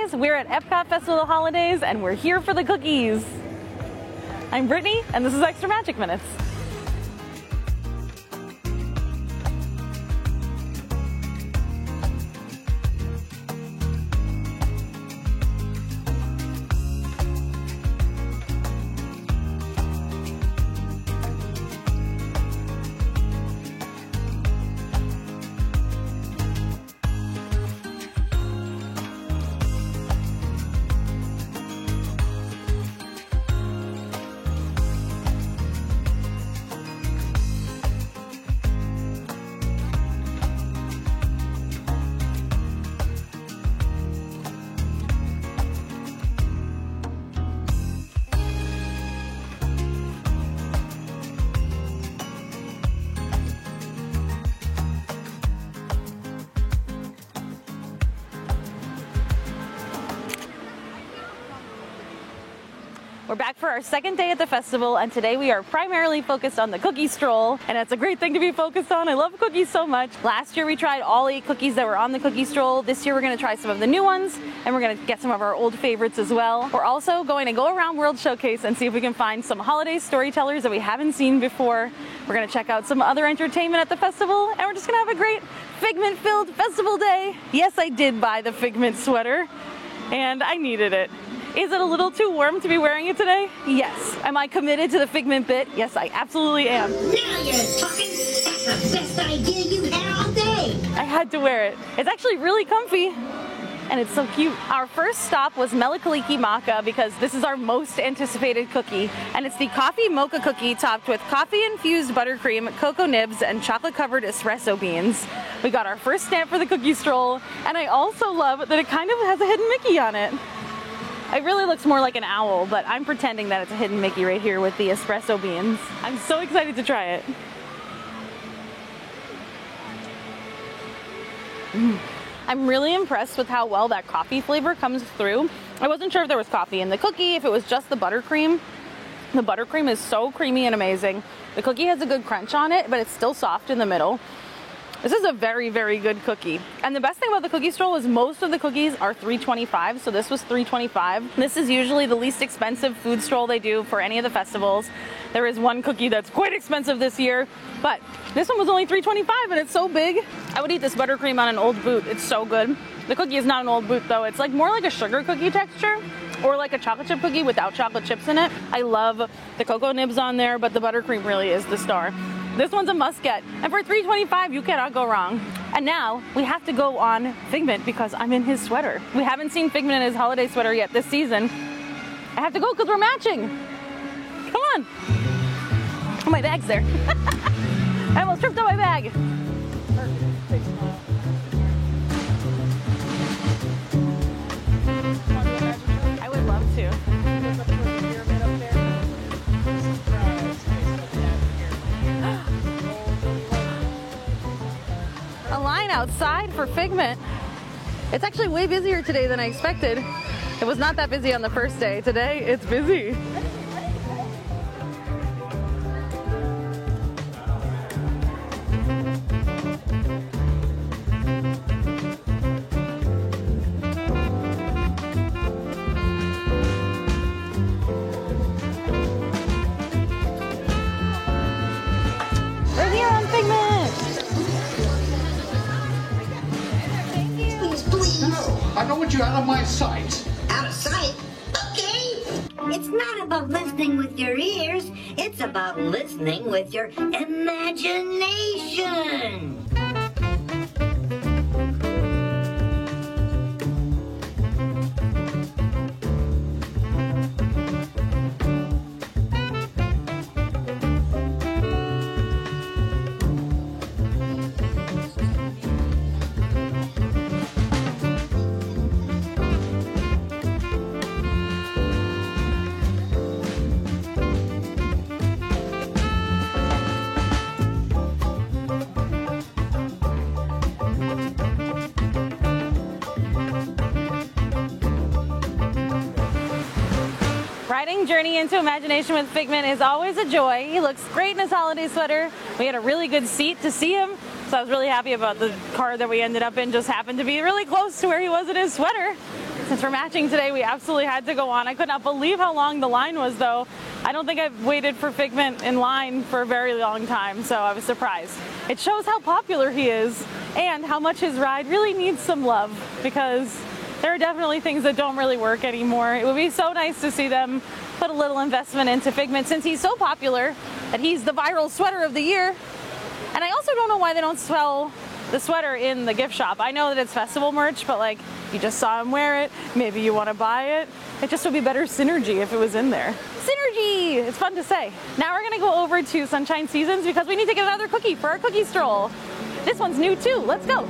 guys, we're at Epcot Festival of the Holidays and we're here for the cookies. I'm Brittany and this is Extra Magic Minutes. We're back for our second day at the festival, and today we are primarily focused on the cookie stroll, and it's a great thing to be focused on. I love cookies so much. Last year we tried all 8 cookies that were on the cookie stroll. This year we're going to try some of the new ones, and we're going to get some of our old favorites as well. We're also going to go around World Showcase and see if we can find some holiday storytellers that we haven't seen before. We're going to check out some other entertainment at the festival, and we're just going to have a great Figment-filled festival day. Yes, I did buy the Figment sweater, and I needed it. Is it a little too warm to be wearing it today? Yes. Am I committed to the Figment bit? Yes, I absolutely am. Now you're talking. That's the best idea you've had all day. I had to wear it. It's actually really comfy, and it's so cute. Our first stop was Mele Kalikimaka Maca because this is our most anticipated cookie, and it's the coffee mocha cookie topped with coffee-infused buttercream, cocoa nibs, and chocolate-covered espresso beans. We got our first stamp for the cookie stroll, and I also love that it kind of has a hidden Mickey on it. It really looks more like an owl, but I'm pretending that it's a hidden Mickey right here with the espresso beans. I'm so excited to try it. I'm really impressed with how well that coffee flavor comes through. I wasn't sure if there was coffee in the cookie, if it was just the buttercream. The buttercream is so creamy and amazing. The cookie has a good crunch on it, but it's still soft in the middle. This is a very, very good cookie. And the best thing about the cookie stroll is most of the cookies are $3.25, so this was $3.25. This is usually the least expensive food stroll they do for any of the festivals. There is one cookie that's quite expensive this year, but this one was only $3.25 and it's so big. I would eat this buttercream on an old boot. It's so good. The cookie is not an old boot though. It's like more like a sugar cookie texture or like a chocolate chip cookie without chocolate chips in it. I love the cocoa nibs on there, but the buttercream really is the star. This one's a must get, and for $3.25 you cannot go wrong. And now we have to go on Figment because I'm in his sweater. We haven't seen Figment in his holiday sweater yet this season. I have to go because we're matching. Come on. Oh, my bag's there. I almost tripped on my bag. I would love to. A line outside for Figment. It's actually way busier today than I expected. It was not that busy on the first day. Today, it's busy. We're here on Figment. I don't want you out of my sight. Out of sight? Okay. It's not about listening with your ears. It's about listening with your imagination. Riding Journey into Imagination with Figment is always a joy. He looks great in his holiday sweater. We had a really good seat to see him, So I was really happy about the car that we ended up in. Just happened to be really close to where he was in his sweater. Since we're matching today, we absolutely had to go on. I could not believe how long the line was, though. I don't think I've waited for Figment in line for a very long time, so I was surprised. It shows how popular he is and how much his ride really needs some love, because there are definitely things that don't really work anymore. It would be so nice to see them put a little investment into Figment, since he's so popular that he's the viral sweater of the year. And I also don't know why they don't sell the sweater in the gift shop. I know that it's festival merch, but like, you just saw him wear it, maybe you want to buy it. It just would be better synergy if it was in there. Synergy! It's fun to say. Now we're gonna go over to Sunshine Seasons because we need to get another cookie for our cookie stroll. This one's new too. Let's go.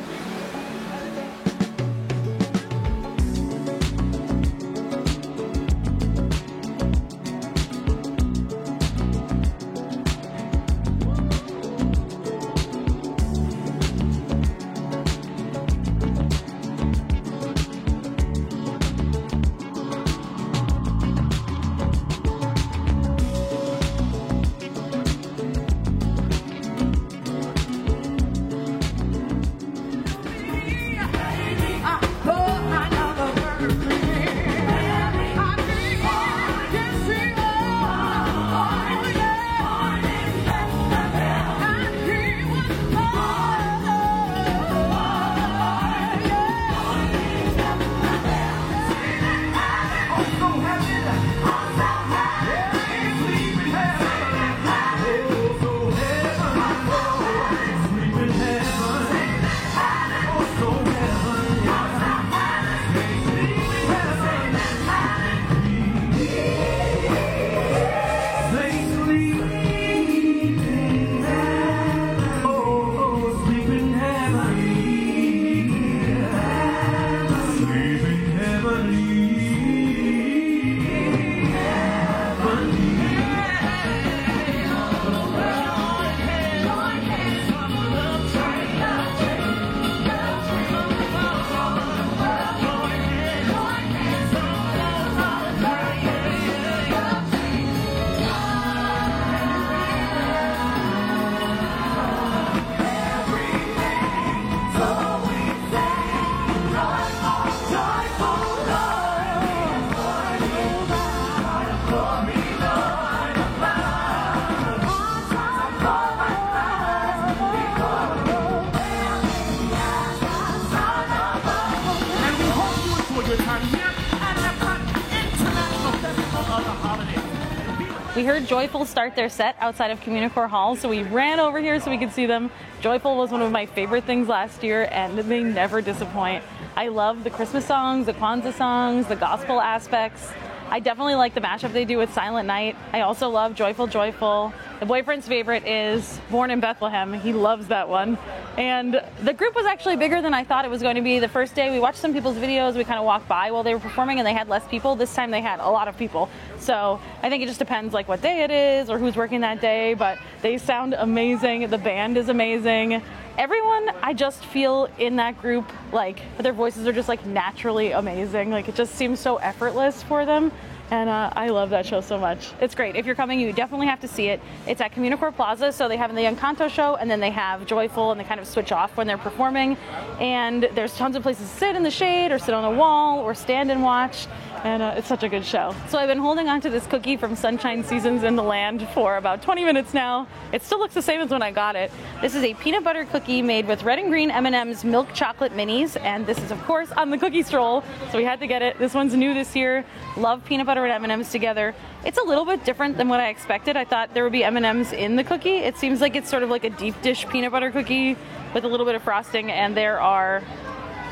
We heard Joyful start their set outside of Communicore Hall, so we ran over here so we could see them. Joyful was one of my favorite things last year, and they never disappoint. I love the Christmas songs, the Kwanzaa songs, the gospel aspects. I definitely like the mashup they do with Silent Night. I also love Joyful Joyful. The boyfriend's favorite is Born in Bethlehem. He loves that one. And the group was actually bigger than I thought it was going to be. The first day we watched some people's videos, we kind of walked by while they were performing and they had less people. This time they had a lot of people. So I think it just depends like what day it is or who's working that day, but they sound amazing. The band is amazing. Everyone I just feel in that group, like their voices are just like naturally amazing. Like it just seems so effortless for them. And I love that show so much. It's great. If you're coming, you definitely have to see it. It's at Communicore Plaza, so they have the Encanto show, and then they have Joyful, and they kind of switch off when they're performing. And there's tons of places to sit in the shade, or sit on a wall, or stand and watch. And it's such a good show. So I've been holding on to this cookie from Sunshine Seasons in the Land for about 20 minutes now. It still looks the same as when I got it. This is a peanut butter cookie made with red and green M&M's milk chocolate minis, and this is of course on the cookie stroll, so we had to get it. This one's new this year. Love peanut butter and M&M's together. It's a little bit different than what I expected. I thought there would be M&M's in the cookie. It seems like it's sort of like a deep dish peanut butter cookie with a little bit of frosting, and there are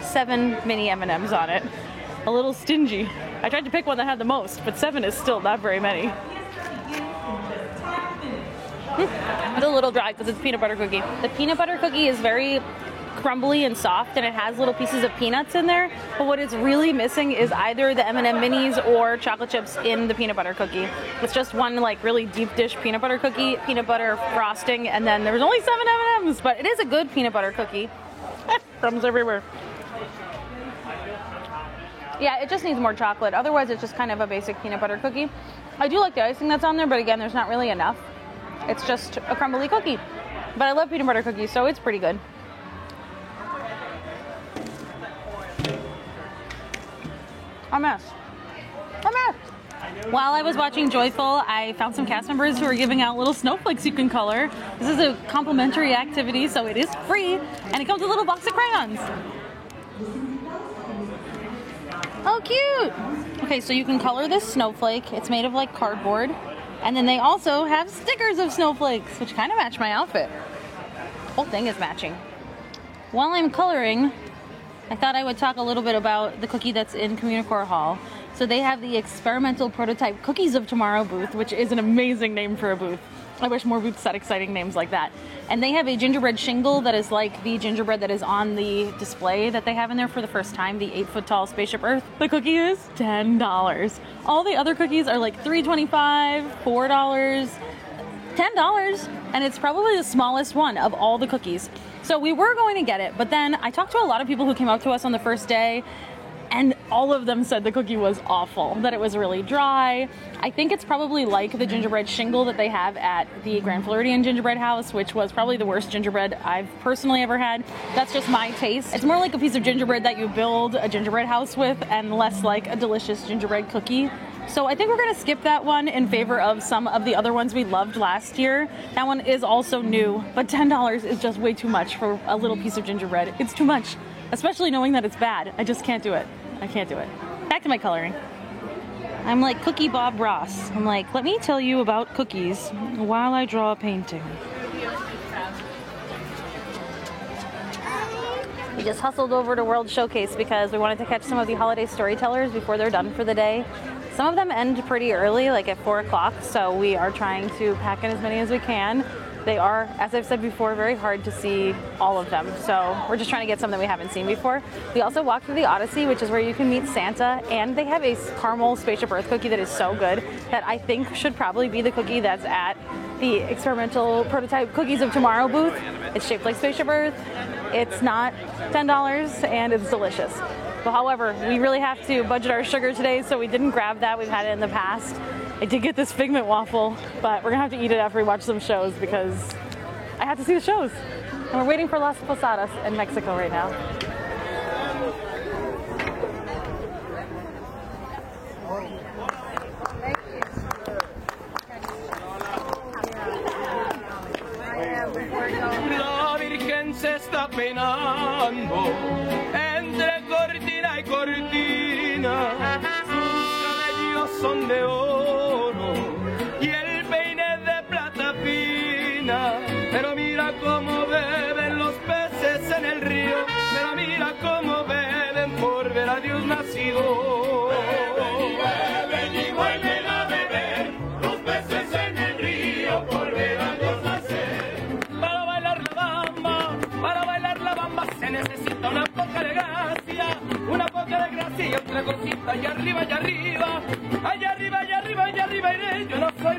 7 mini M&M's on it. A little stingy. I tried to pick one that had the most, but 7 is still not very many. It's a little dry because it's a peanut butter cookie. The peanut butter cookie is very crumbly and soft, and it has little pieces of peanuts in there, but what it's really missing is either the M&M minis or chocolate chips in the peanut butter cookie. It's just one like really deep dish peanut butter cookie, peanut butter frosting, and then there was only 7 M&Ms, but it is a good peanut butter cookie. Crumbs everywhere. Yeah, it just needs more chocolate. Otherwise, it's just kind of a basic peanut butter cookie. I do like the icing that's on there, but again, there's not really enough. It's just a crumbly cookie. But I love peanut butter cookies, so it's pretty good. A mess. A mess. While I was watching Joyful, I found some cast members who are giving out little snowflakes you can color. This is a complimentary activity, so it is free, and it comes with a little box of crayons. Oh, cute! Okay, so you can color this snowflake. It's made of like cardboard. And then they also have stickers of snowflakes, which kind of match my outfit. The whole thing is matching. While I'm coloring, I thought I would talk a little bit about the cookie that's in Communicore Hall. So they have the Experimental Prototype Cookies of Tomorrow booth, which is an amazing name for a booth. I wish more booths had exciting names like that. And they have a gingerbread shingle that is like the gingerbread that is on the display that they have in there for the first time, the 8-foot tall Spaceship Earth. The cookie is $10. All the other cookies are like $3.25, $4, $10, and it's probably the smallest one of all the cookies. So we were going to get it, but then I talked to a lot of people who came up to us on the first day, and all of them said the cookie was awful, that it was really dry. I think it's probably like the gingerbread shingle that they have at the Grand Floridian Gingerbread House, which was probably the worst gingerbread I've personally ever had. That's just my taste. It's more like a piece of gingerbread that you build a gingerbread house with and less like a delicious gingerbread cookie. So I think we're going to skip that one in favor of some of the other ones we loved last year. That one is also new, but $10 is just way too much for a little piece of gingerbread. It's too much, especially knowing that it's bad. I just can't do it. I can't do it. Back to my coloring. I'm like Cookie Bob Ross. I'm like, let me tell you about cookies while I draw a painting. We just hustled over to World Showcase because we wanted to catch some of the holiday storytellers before they're done for the day. Some of them end pretty early, like at 4 o'clock, so we are trying to pack in as many as we can. They are, as I've said before, very hard to see all of them, so we're just trying to get some that we haven't seen before. We also walked through the Odyssey, which is where you can meet Santa, and they have a caramel Spaceship Earth cookie that is so good that I think should probably be the cookie that's at the Experimental Prototype Cookies of Tomorrow booth. It's shaped like Spaceship Earth, it's not $10, and it's delicious. But however, we really have to budget our sugar today, so we didn't grab that. We've had it in the past. I did get this Figment waffle, but we're gonna have to eat it after we watch some shows because I have to see the shows. And we're waiting for Las Posadas in Mexico right now. La Virgen se está peinando entre cortina y cortina. Sus cabellos son de oro y el peine de plata fina. Pero mira cómo beben los peces en el río. Pero mira cómo beben por ver a Dios nacido. Beben y vuelven a beber los peces en el río por ver a Dios nacer. Para bailar la bamba se necesita una poca de gracia, y otra cosita, allá arriba, allá arriba, allá arriba, allá arriba, allá arriba iré. Yo no soy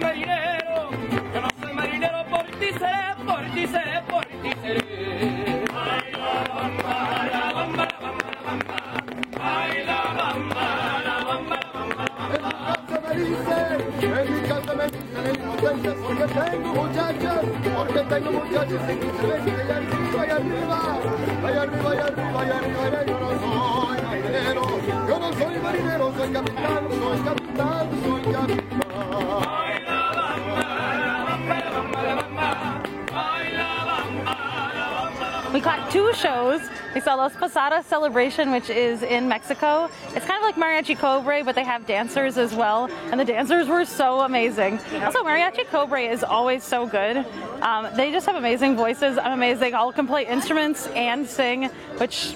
marinero, por ti seré, por ti seré, por ti seré. Ay, la bamba, la bamba, la bamba, la bamba. Ay, la bamba, la bamba, la bamba, la bamba. En mi casa me dicen inocentes porque tengo muchachas en que se ven que allá arriba, allá arriba, allá arriba, allá arriba, allá arriba, yo no soy marinero, yo no soy marinero, soy capitán, soy capitán, soy capitán. Ay, la bamba, la bamba, la bamba, la bamba. Ay, la bamba, la bamba, la bamba. We caught 2 shows. We saw Las Posadas Celebration, which is in Mexico. It's kind of like Mariachi Cobre, but they have dancers as well. And the dancers were so amazing. Also, Mariachi Cobre is always so good. They just have amazing voices. I'm amazed they all can play instruments and sing, which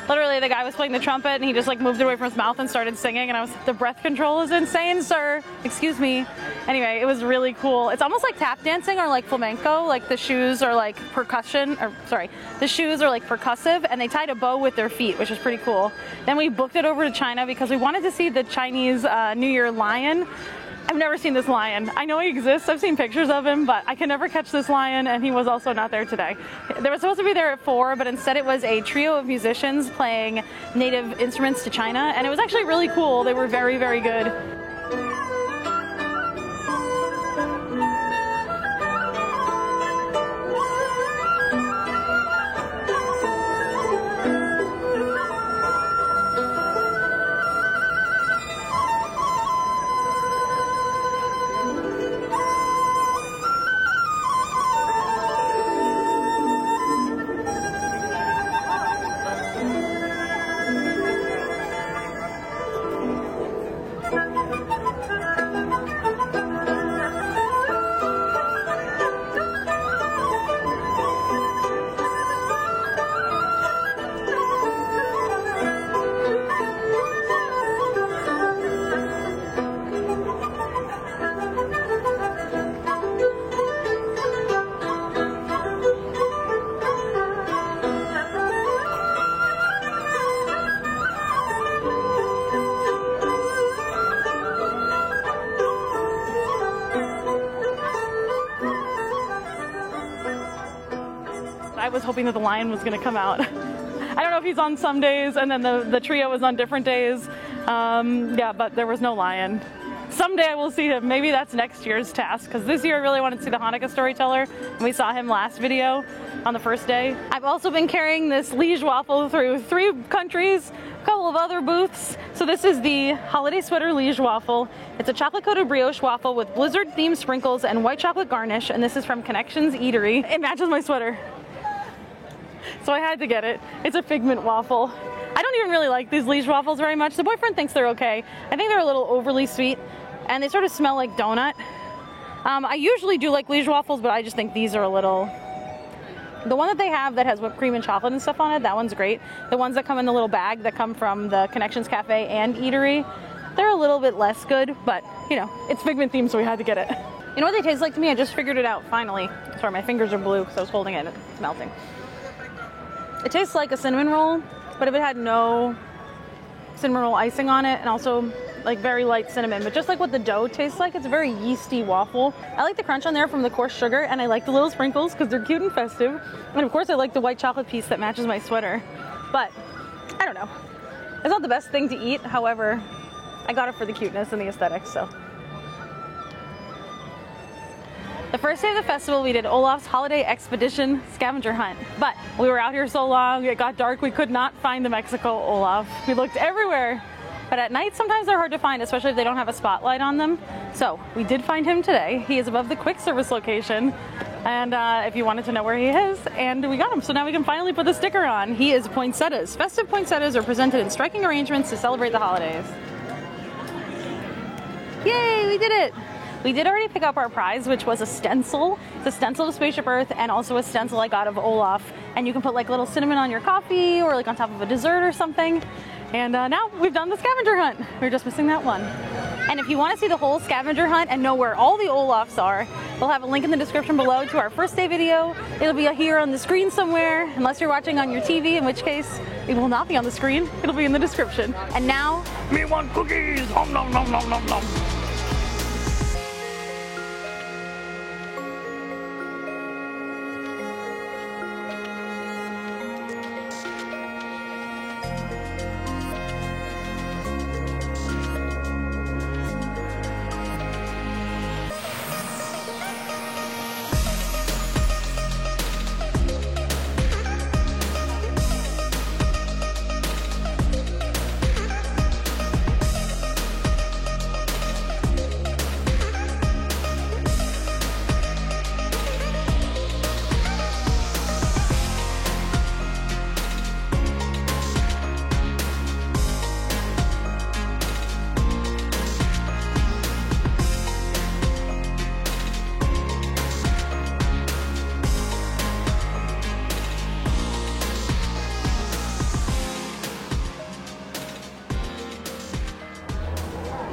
literally the guy was playing the trumpet and he just like moved it away from his mouth and started singing, and I was, the breath control is insane, sir. Excuse me. Anyway, it was really cool. It's almost like tap dancing or like flamenco, like the shoes are like the shoes are like percussive and they tied a bow with their feet, which is pretty cool. Then we booked it over to China because we wanted to see the Chinese New Year lion. I've never seen this lion. I know he exists, I've seen pictures of him, but I can never catch this lion, and he was also not there today. They were supposed to be there at 4, but instead it was a trio of musicians playing native instruments to China, and it was actually really cool. They were very, very good. was hoping that the lion was gonna come out. I don't know if he's on some days and then the trio is on different days. Yeah, but there was no lion. Someday I will see him. Maybe that's next year's task, because this year I really wanted to see the Hanukkah storyteller, and we saw him last video on the first day. I've also been carrying this Liege waffle through 3 countries, a couple of other booths. So this is the holiday sweater Liege waffle. It's a chocolate coated brioche waffle with blizzard themed sprinkles and white chocolate garnish, and this is from Connections Eatery. It matches my sweater, so I had to get it. It's a figment waffle. I don't even really like these Liege waffles very much. The boyfriend thinks they're okay. I think they're a little overly sweet, and they sort of smell like donut. I usually do like Liege waffles, but I just think these are a little... The one that they have that has whipped cream and chocolate and stuff on it, that one's great. The ones that come in the little bag that come from the Connections Cafe and Eatery, they're a little bit less good, but you know, it's figment themed, so we had to get it. You know what they taste like to me? I just figured it out finally. Sorry, my fingers are blue because I was holding it and it's melting. It tastes like a cinnamon roll, but if it had no cinnamon roll icing on it, and also like very light cinnamon, but just like what the dough tastes like, it's a very yeasty waffle. I like the crunch on there from the coarse sugar, and I like the little sprinkles because they're cute and festive. And of course I like the white chocolate piece that matches my sweater. But I don't know. It's not the best thing to eat, however, I got it for the cuteness and the aesthetics, so. The first day of the festival, we did Olaf's Holiday Expedition scavenger hunt, but we were out here so long, it got dark, we could not find the Mexico Olaf. We looked everywhere, but at night sometimes they're hard to find, especially if they don't have a spotlight on them. So we did find him today. He is above the quick service location, and if you wanted to know where he is, and we got him. So now we can finally put the sticker on. He is poinsettias. Festive poinsettias are presented in striking arrangements to celebrate the holidays. Yay, we did it! We did already pick up our prize, which was a stencil. It's a stencil of Spaceship Earth and also a stencil I got of Olaf. And you can put like little cinnamon on your coffee or like on top of a dessert or something. And now we've done the scavenger hunt. We're just missing that one. And if you want to see the whole scavenger hunt and know where all the Olafs are, we'll have a link in the description below to our first day video. It'll be here on the screen somewhere, unless you're watching on your TV, in which case it will not be on the screen. It'll be in the description. And now, Me want cookies! Om nom nom nom nom nom.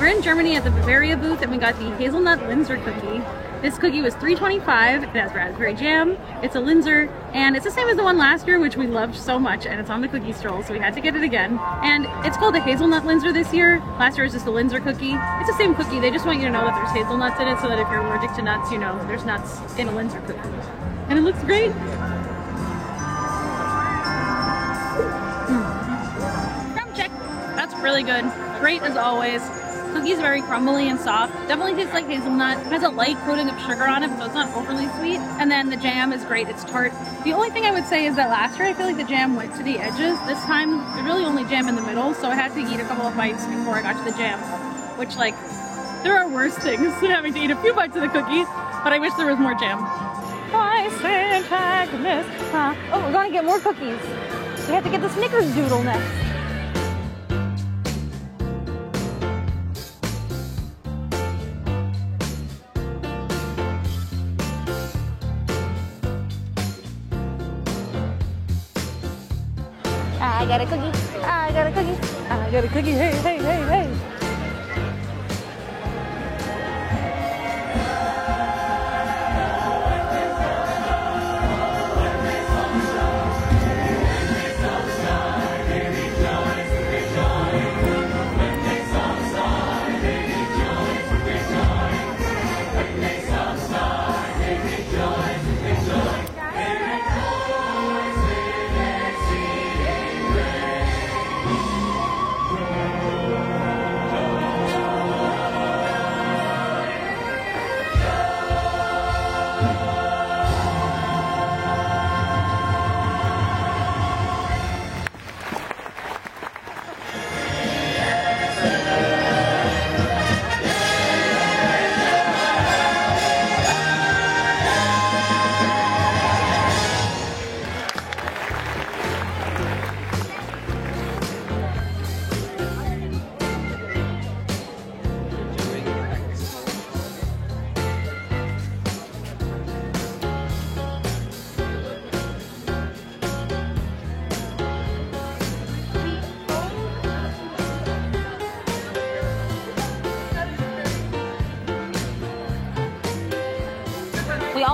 we're in Germany at the Bavaria booth, and we got the hazelnut Linzer cookie. This cookie was $3.25. It has raspberry jam, it's a Linzer, and it's the same as the one last year, which we loved so much, and it's on the cookie stroll, so we had to get it again. And it's called a hazelnut Linzer this year. Last year was just a Linzer cookie. It's the same cookie, they just want you to know that there's hazelnuts in it, so that if you're allergic to nuts, you know there's nuts in a Linzer cookie. And it looks great. Crumb check. That's really good. Great as always. Cookie's very crumbly and soft. Definitely tastes like hazelnut. It has a light coating of sugar on it, so it's not overly sweet. And then the jam is great. It's tart. The only thing I would say is that last year I feel like the jam went to the edges. This time there's really only jam in the middle, so I had to eat a couple of bites before I got to the jam. Which, like, there are worse things than having to eat a few bites of the cookie, but I wish there was more jam. Why St. Agnes? Oh, we're going to get more cookies. We have to get the Snickerdoodle next. I got a cookie, I got a cookie, I got a cookie, hey, hey, hey, hey.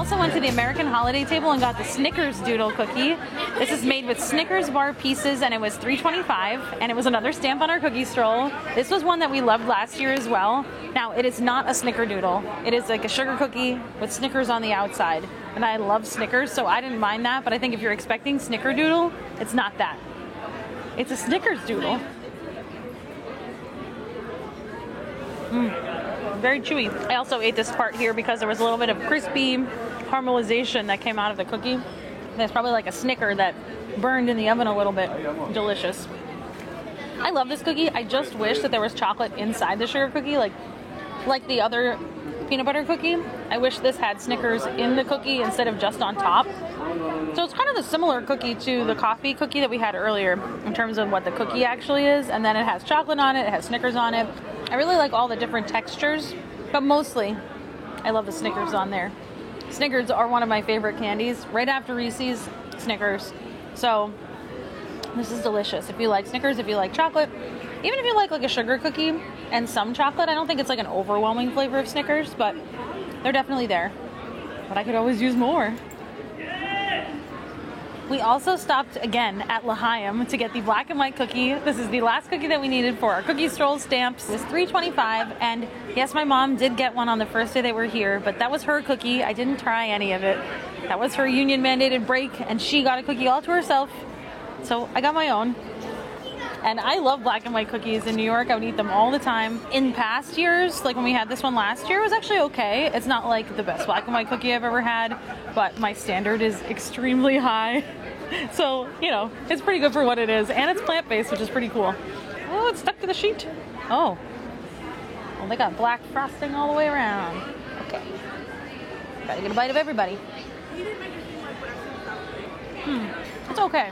also went to the American holiday table and got the Snickers Doodle cookie. This is made with Snickers bar pieces and it was $3.25, and it was another stamp on our cookie stroll. This was one that we loved last year as well. Now, it is not a Snickerdoodle. It is like a sugar cookie with Snickers on the outside. And I love Snickers, so I didn't mind that, but I think if you're expecting Snickerdoodle, it's not that. It's a Snickers Doodle. Very chewy. I also ate this part here because there was a little bit of crispy caramelization that came out of the cookie. There's probably like a Snicker that burned in the oven a little bit. Delicious. I love this cookie. I just wish that there was chocolate inside the sugar cookie, like the other peanut butter cookie. I wish this had Snickers in the cookie instead of just on top. So it's kind of a similar cookie to the coffee cookie that we had earlier in terms of what the cookie actually is. And then it has chocolate on it, it has Snickers on it. I really like all the different textures, but mostly I love the Snickers on there. Snickers are one of my favorite candies. Right after Reese's, Snickers. So this is delicious. If you like Snickers, if you like chocolate, even if you like a sugar cookie and some chocolate, I don't think it's like an overwhelming flavor of Snickers, but they're definitely there. But I could always use more. We also stopped again at L'Chaim to get the black and white cookie. This is the last cookie that we needed for our cookie stroll stamps. It was $3.25, and yes, my mom did get one on the first day they were here, but that was her cookie. I didn't try any of it. That was her union mandated break, and she got a cookie all to herself. So I got my own. And I love black and white cookies in New York. I would eat them all the time. In past years, like when we had this one last year, it was actually okay. It's not like the best black and white cookie I've ever had, but my standard is extremely high. So, you know, it's pretty good for what it is. And it's plant-based, which is pretty cool. Oh, it's stuck to the sheet. Oh. Well, they got black frosting all the way around. Okay. Gotta get a bite of everybody. It's okay.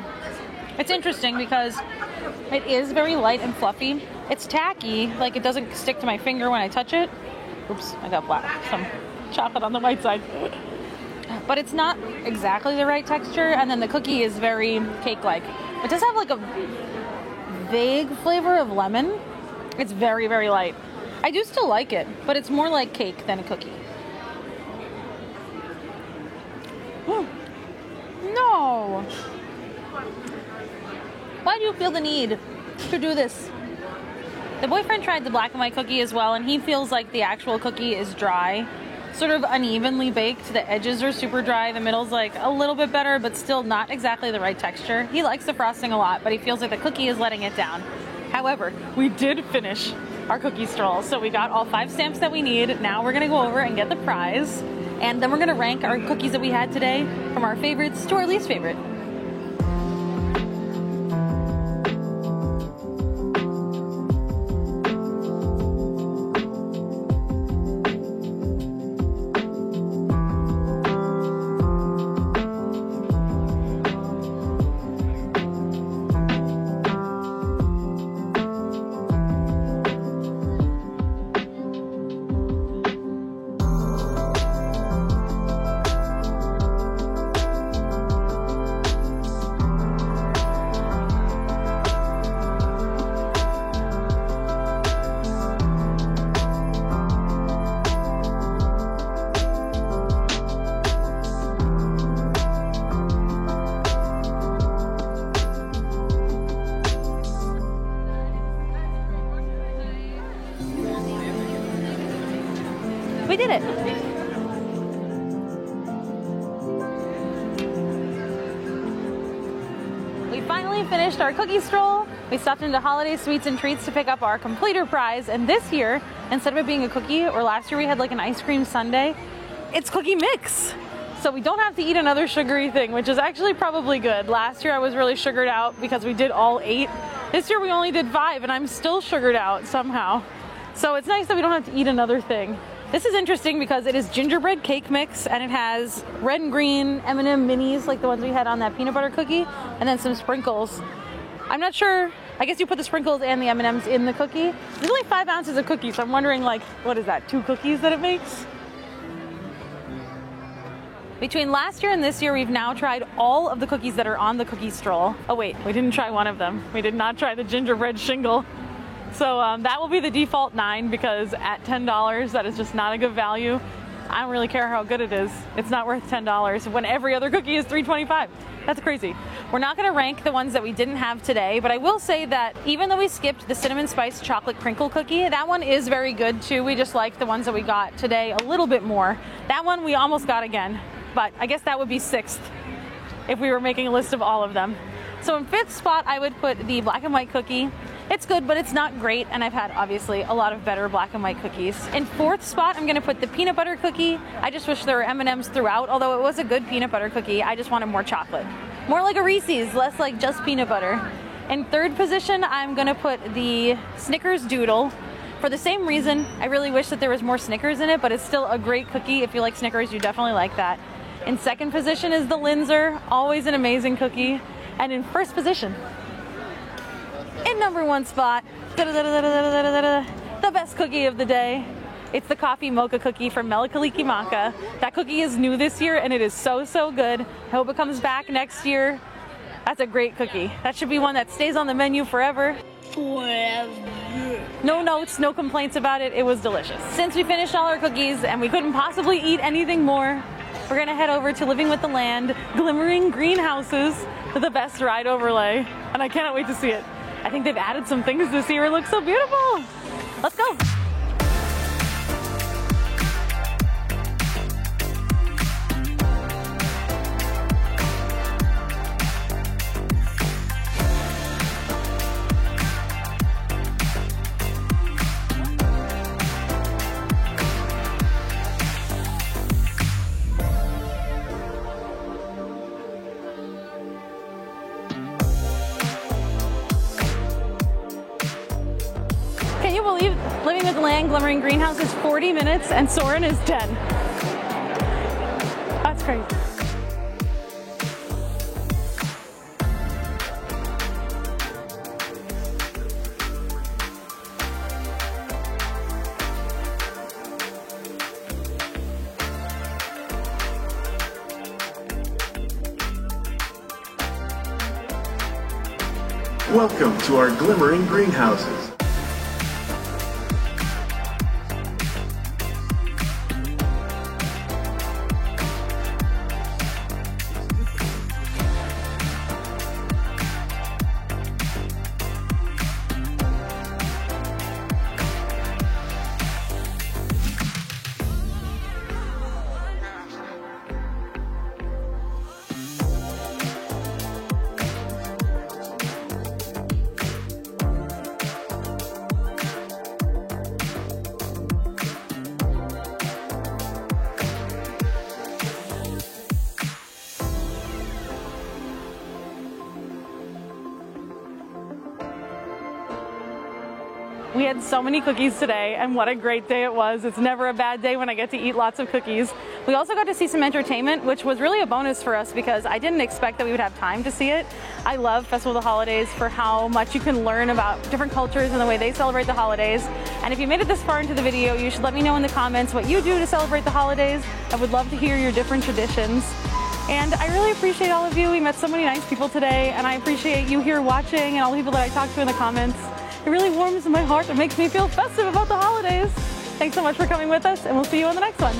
It's interesting because it is very light and fluffy. It's tacky, like it doesn't stick to my finger when I touch it. Oops, I got some chocolate on the white side. But it's not exactly the right texture, and then the cookie is very cake-like. It does have like a vague flavor of lemon. It's very, very light. I do still like it, but it's more like cake than a cookie. No! Why do you feel the need to do this? The boyfriend tried the black and white cookie as well, and he feels like the actual cookie is dry. Sort of unevenly baked. The edges are super dry. The middle's like a little bit better, but still not exactly the right texture. He likes the frosting a lot, but he feels like the cookie is letting it down. However, we did finish our cookie stroll, so we got all 5 stamps that we need. Now we're gonna go over and get the prize, and then we're gonna rank our cookies that we had today from our favorites to our least favorite. We did it. We finally finished our cookie stroll. We stopped into Holiday Sweets and Treats to pick up our completer prize. And this year, instead of it being a cookie, or last year we had like an ice cream sundae, it's cookie mix. So we don't have to eat another sugary thing, which is actually probably good. Last year I was really sugared out because we did all 8. This year we only did 5 and I'm still sugared out somehow. So it's nice that we don't have to eat another thing. This is interesting because it is gingerbread cake mix and it has red and green M&M minis like the ones we had on that peanut butter cookie, and then some sprinkles. I'm not sure, I guess you put the sprinkles and the M&Ms in the cookie. There's only 5 ounces of cookies, so I'm wondering like, what is that, 2 cookies that it makes? Between last year and this year, we've now tried all of the cookies that are on the cookie stroll. Oh wait, we didn't try one of them. We did not try the gingerbread shingle. So that will be the default 9 because at $10, that is just not a good value. I don't really care how good it is. It's not worth $10 when every other cookie is $3.25. That's crazy. We're not gonna rank the ones that we didn't have today, but I will say that even though we skipped the cinnamon spice chocolate crinkle cookie, that one is very good too. We just like the ones that we got today a little bit more. That one we almost got again, but I guess that would be 6th if we were making a list of all of them. So in 5th spot, I would put the black and white cookie. It's good, but it's not great, and I've had obviously a lot of better black and white cookies. In 4th spot, I'm gonna put the peanut butter cookie. I just wish there were M&Ms throughout, although it was a good peanut butter cookie. I just wanted more chocolate. More like a Reese's, less like just peanut butter. In 3rd position, I'm gonna put the Snickers Doodle. For the same reason, I really wish that there was more Snickers in it, but it's still a great cookie. If you like Snickers, you definitely like that. In 2nd position is the Linzer, always an amazing cookie. And in 1st position, in number 1 spot, the best cookie of the day. It's the coffee mocha cookie from Mele Kalikimaka. That cookie is new this year and it is so, so good. I hope it comes back next year. That's a great cookie. That should be one that stays on the menu forever. No notes, no complaints about it. It was delicious. Since we finished all our cookies and we couldn't possibly eat anything more, we're gonna head over to Living with the Land, Glimmering Greenhouses, the best ride overlay. And I cannot wait to see it. I think they've added some things this year. It looks so beautiful. Let's go. Can you believe Living with the Land Glimmering Greenhouse is 40 minutes and Soarin' is 10? That's crazy. Welcome to our Glimmering Greenhouses. We had so many cookies today, and what a great day it was. It's never a bad day when I get to eat lots of cookies. We also got to see some entertainment, which was really a bonus for us because I didn't expect that we would have time to see it. I love Festival of the Holidays for how much you can learn about different cultures and the way they celebrate the holidays. And if you made it this far into the video, you should let me know in the comments what you do to celebrate the holidays. I would love to hear your different traditions. And I really appreciate all of you. We met so many nice people today, and I appreciate you here watching and all the people that I talked to in the comments. It really warms my heart and makes me feel festive about the holidays. Thanks so much for coming with us, and we'll see you on the next one.